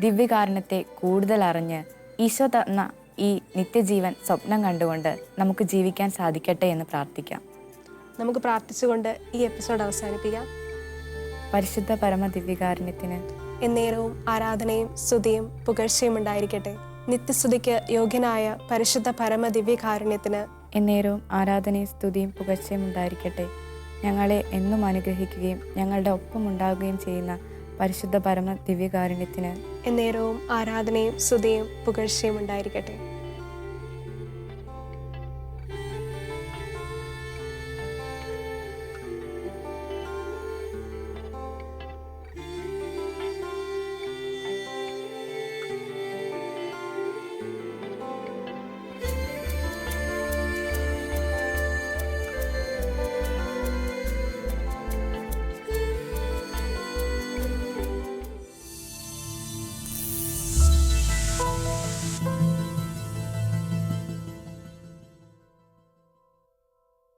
ദിവ്യകാരുണ്യത്തെ കൂടുതൽ അറിഞ്ഞ് ഈശോ തന്ന ഈ നിത്യജീവൻ സ്വപ്നം കണ്ടുകൊണ്ട് നമുക്ക് ജീവിക്കാൻ സാധിക്കട്ടെ എന്ന് പ്രാർത്ഥിക്കാം. നമുക്ക് പ്രാർത്ഥിച്ചുകൊണ്ട് ഈ എപ്പിസോഡ് അവസാനിപ്പിക്കാം. പരിശുദ്ധ പരമ ദിവ്യകാരുണ്യത്തിന് എന്നേരവും ആരാധനയും സ്തുതിയും പുകഴ്ചയും ഉണ്ടായിരിക്കട്ടെ. നിത്യസ്തുതിക്ക് യോഗ്യനായ പരിശുദ്ധ പരമ ദിവ്യകാരുണ്യത്തിന് എന്നേരവും ആരാധനയും സ്തുതിയും പുകഴ്ചയും ഉണ്ടായിരിക്കട്ടെ. ഞങ്ങളെ എന്നും അനുഗ്രഹിക്കുകയും ഞങ്ങളുടെ ഒപ്പം ഉണ്ടാവുകയും ചെയ്യുന്ന പരിശുദ്ധ പരമ ദിവ്യകാരുണ്യത്തിന് എന്നേരവും ആരാധനയും സ്തുതിയും പുകഴ്ചയും ഉണ്ടായിരിക്കട്ടെ.